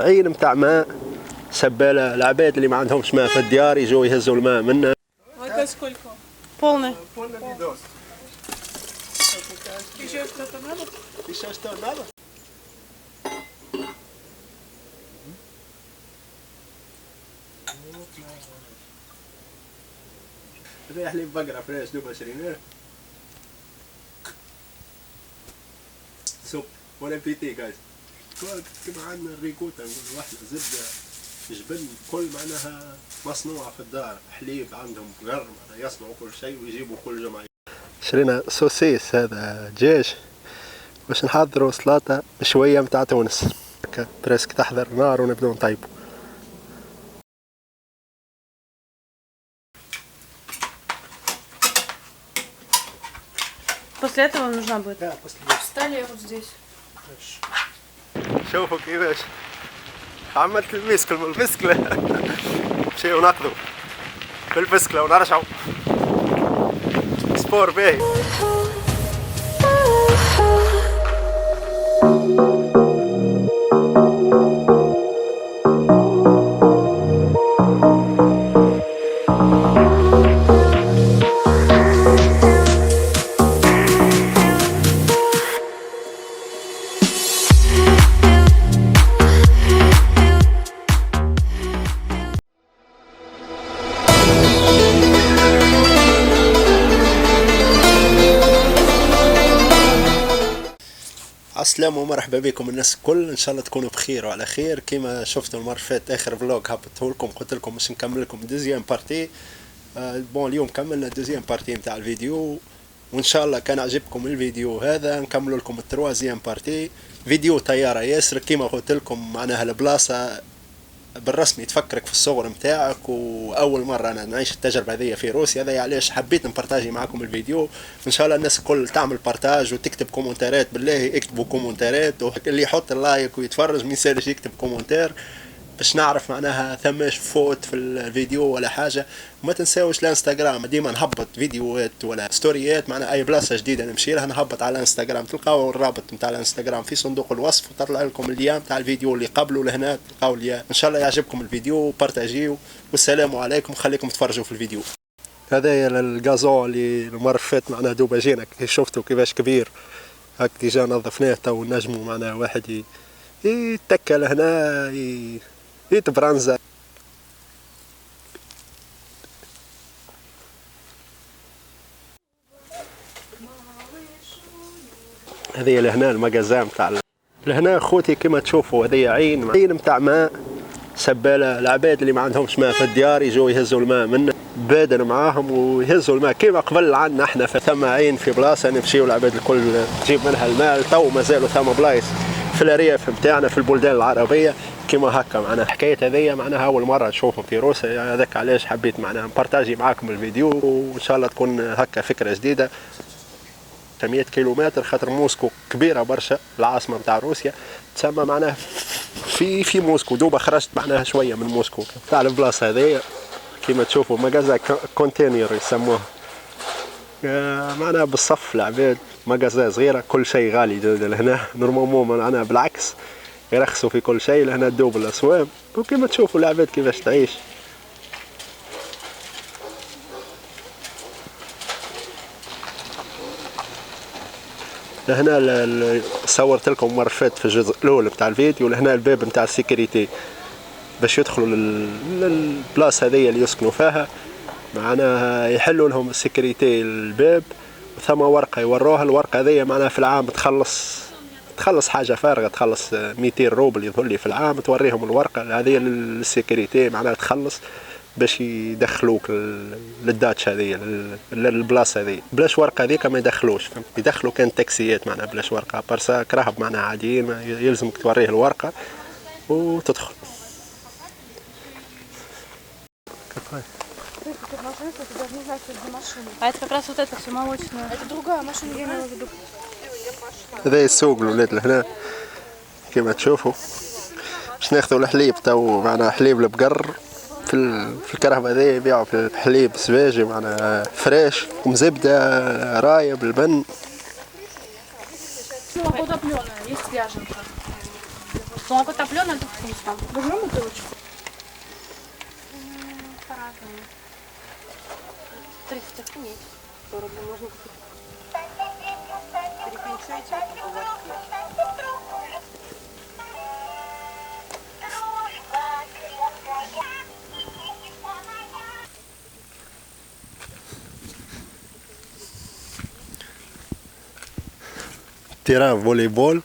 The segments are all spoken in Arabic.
عين متاع ماء سبالة. العباد اللي ما عندهمش ماء في الديار يجوا يهزوا الماء منه. Это сколько? Полный. Полный видос. Еще что-то надо? Еще что надо? هذا حليب بقرة فريش دوبا شريناه. سوب ولا بيتي جايز. كيما عندنا الريكوتا نقول واحدة زبدة جبن كل معناها مصنوعة في الدار. حليب عندهم بقر معناها يصنعوا كل شيء ويجيبوا كل جمعة. شرينا سوسيس هذا دجاج باش نحضروا سلطة بشوية متاع تونس. بريسك تحضر نار ونبداو نطيبوا. После этого нужна будет. Да, после. Встали вот здесь. شوفوا كيفاش عملت المسكل من الفسكلة. نمشيو ناخذوا في الفسكلة ونرجعوا. سبور باهي. السلام ومرحبا بكم الناس الكل. ان شاء الله تكونوا بخير وعلى خير. كما شفتوا المره فاتت اخر فلوج هبطته لكم قلت لكم باش نكمل لكم دوزيام بارتي. بون اليوم كملنا دوزيام بارتي نتاع الفيديو وان شاء الله كان عجبكم الفيديو هذا نكملوا لكم التروازيام بارتي. فيديو طياره ياسر كما قلت لكم معناها البلاصه بالرسمي تفكرك في الصور نتاعك واول مره انا نعيش التجربه هذه في روسيا. هذا علاش حبيت نبارطاجي معكم الفيديو. ان شاء الله الناس الكل تعمل بارتاج وتكتب كومنتارات. بالله اكتبوا كومنتارات واللي يحط اللايك ويتفرج ما ينساش يكتب كومنتار باش نعرف معناها ثماش فوت في الفيديو ولا حاجه. وما تنساوش الانستغرام ديما نهبط فيديوهات ولا ستوريات معناها اي بلاصه جديده نمشي لها نهبط على الانستغرام. تلقاو الرابط نتاع الانستغرام في صندوق الوصف وتطلع لكم الليام تاع الفيديو اللي قبله لهنا تلقاو الليام. ان شاء الله يعجبكم الفيديو بارتاجيو والسلام عليكم. خليكم تفرجوا في الفيديو. هذايا الغازون اللي المره فاتت معناها دوبا جينا شفتوا كيفاش كبير هاك ديجا نظفناه تو نجمو معناها واحد يتكل هنا يتبرنزا. هذه لهنا المجازان متاع لهنا خوتي كما تشوفوا. هذه عين متاع ماء سبالة. العباد اللي ما عندهمش ماء في الديار يجوا يهزوا الماء منه بادن معاهم ويهزوا الماء كما قبل عندنا احنا. ثم عين في بلاصه نمشيو العباد الكل تجيب منها الماء. تو مازالوا ثم بلايص في الارياف نتاعنا في البلدان العربيه كما هكا. معناها حكايه هذيا معناها اول مره نشوفهم في روسيا. هذاك علاش حبيت معناها نبارطاجي معاكم الفيديو وان شاء الله تكون هكا فكره جديده. 100 كيلومتر خاطر موسكو كبيره برشا العاصمه نتاع روسيا تسمى معناها في موسكو. دوبا خرجت معناها شويه من موسكو تاع البلاصه هذيا كما تشوفوا مغازا كونتينر يسموه معناها بالصف العباد. مغازا صغيره كل شيء غالي لهنا. نورمالمون معناها بالعكس يرخصوا في كل شيء لهنا دوب الاسواق. وكما تشوفوا العباد كيفاش تعيش. لهنا صورت لكم مره فاتت في الجزء الاول نتاع الفيديو. لهنا الباب نتاع السيكوريتي باش يدخلوا للبلاصه هذيا اللي يسكنوا فيها معناها يحلوا لهم السيكوريتي الباب. وثم ورقه يوروها. الورقه هذيا معناها في العام تخلص حاجه فارغه تخلص 200 روبل يظهر لي في العام. توريهم الورقه هذه للسيكوريتي معناها تخلص باش يدخلوك للداتش هذه للبلاصه هذه. بلاش ورقه هذيك ما يدخلوش يدخلوا كان تاكسيات معناها بلاش ورقه برسا كراهب معناها عاديين يلزمك توريه الورقه وتدخل. А это как раз вот это все молочное. Это другая машина, я имела в виду. هذا السوق الولاد لهنا كما تشوفوا باش ناخذوا الحليب. تو معنا حليب البقر في الكرهبه هذه يبيعوا في الحليب سواجي معنا فريش ومزبده رايب البن. Удобленная, есть свяженка. Молоко топленое, это вкусно. Возьмем бутылочку? По-разному. 30 охренеть. 100 рублей можно купить. Перепинчуйте по ложке. Терrain волейбол.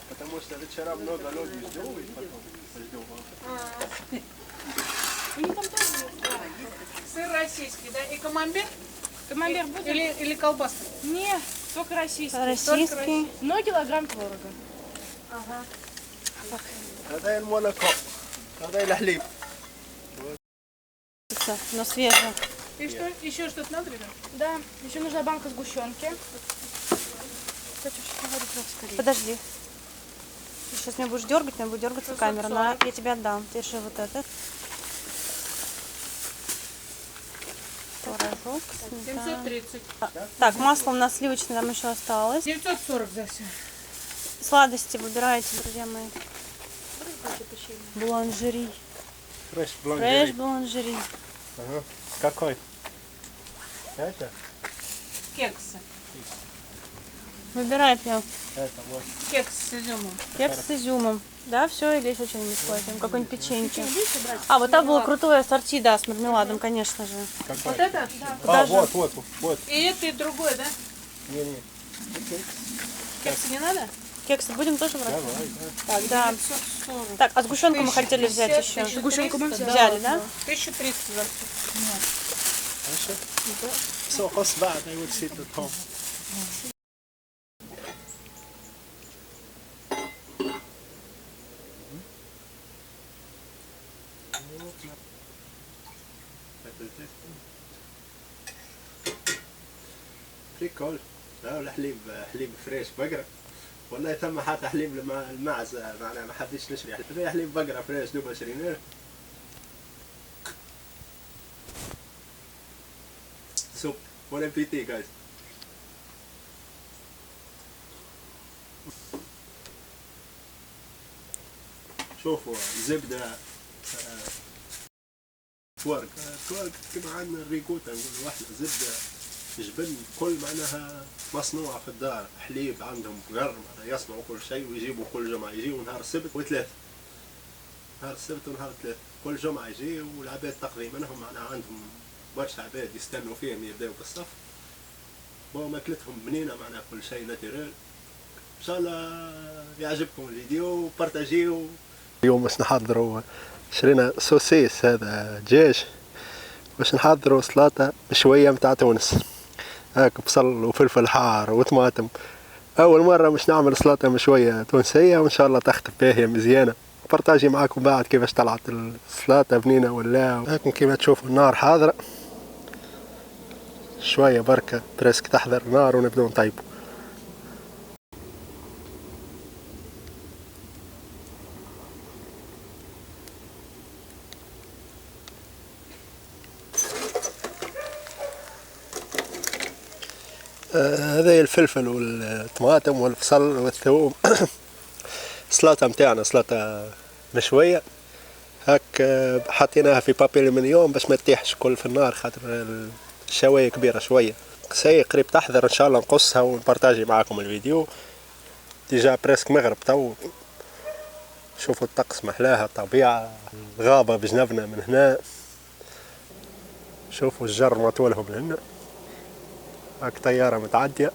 Потому что вчера много людей ждем, и потом ждем. У них там тоже есть. Сыр российский, да? И камамбер? Камамбер будет? Или колбаска? Нет, Только российский. российский. Но килограмм творога. Ага. هذا المولكو هذا الحليب. Но свежее. И что? Еще что-то надо, ребят? Да, еще нужна банка сгущенки. Подожди. Ты сейчас меня будешь дергать, меня будет дергаться камера. На, я тебе отдам. Держи вот этот. Творожок. сметана. 730. Так, масло у нас сливочное там еще осталось. 940 за все. Сладости выбирайте, друзья мои. кстати, печенье. Буланжери. Фреш Фреш блондери. буланжери. Ага. Какой? Это? Кексы. Выбирай прям. Это вот. Кекс с изюмом. Кекс с изюмом. Да, все, или еще что-нибудь схватим? Какое-нибудь печенье. Будете брать? А, вот там было крутое ассорти, да, с мармеладом, конечно же. Какой? Вот это? Да. А, Даже- вот. И это, и другое, да? Не-не. Кексы не надо? Кексы будем тоже брать? Давай, да. Так, Да. 940. Так, а сгущенку мы хотели взять 1050, еще. 1300, Сгущенку мы взяли, да? 1300 за ماشي. سوق بعد وتسيت لهم. بريكول. لا الحليب حليب فريش بقرة. والله تم حتى حليب المعز معناها ما حدش نشري حليب بقرة فريش دوبا شريناه. سوب بون ابيتي جايز. شوفوا زبدة تورق كما عندنا الريكوتا نقول واحدة زبدة جبن كل معناها مصنوعة في الدار حليب عندهم قر معناها يصنعوا كل شيء ويجيبوا كل جمعة يجيوا نهار السبت وثلاثة نهار السبت ونهار الثلاثة كل جمعة يجي والعباد تقريبا هم معناها عندهم برشا عباد يستنوا فيهم يبداو بالصف وماكلتهم بنينة معناها كل شيء ناتيريل. ان شاء الله يعجبكم الفيديو بارتاجيو. اليوم باش نحضروا شرينا سوسيس هذا دجاج باش نحضروا سلطة مشوية متاع تونس هاك بصل وفلفل حار وطماطم. اول مرة باش نعمل سلطة مشوية تونسية وان شاء الله تخطب باهية مزيانة. بارتاجي معاكم بعد كيفاش طلعت السلطة بنينة ولا. هاكم كيما تشوفوا النار حاضرة شوية بركة برسك تحضر نار ونبدأ نطيبوا. هذا الفلفل والطماطم والبصل والثوم. سلطة متاعنا سلطة مشوية هاك حطيناها في بابي الومنيوم باش ما تطيحش كل في النار خاطر الشواية كبيرة شوية. سي قريب تحضر ان شاء الله نقصها ونبارتاجي معاكم الفيديو. ديجا بريسك مغرب تو. شوفوا الطقس محلاها الطبيعة الغابة بجنبنا من هنا. شوفوا الجر ما طولهم من هنا. هاك طيارة متعدية.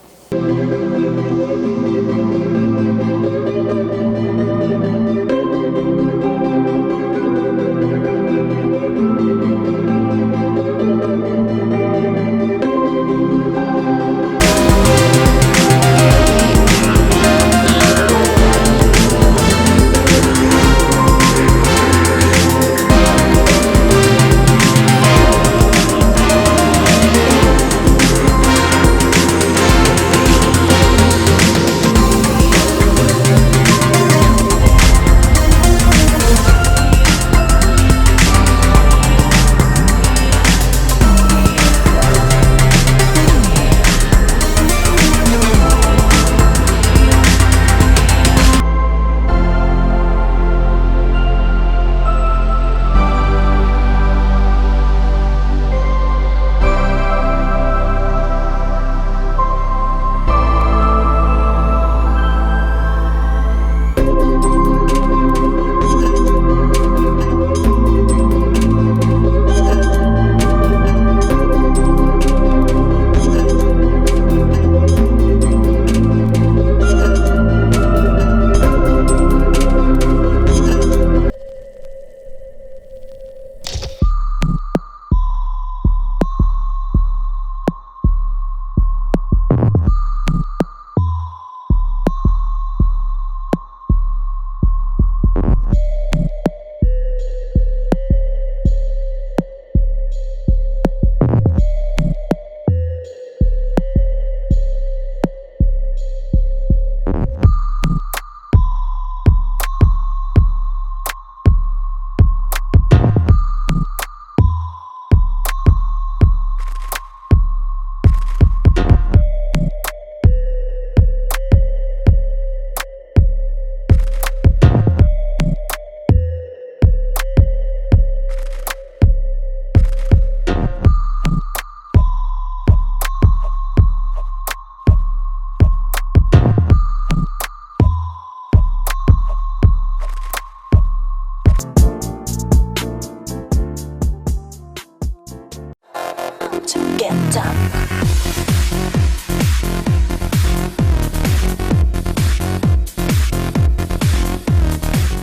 get done.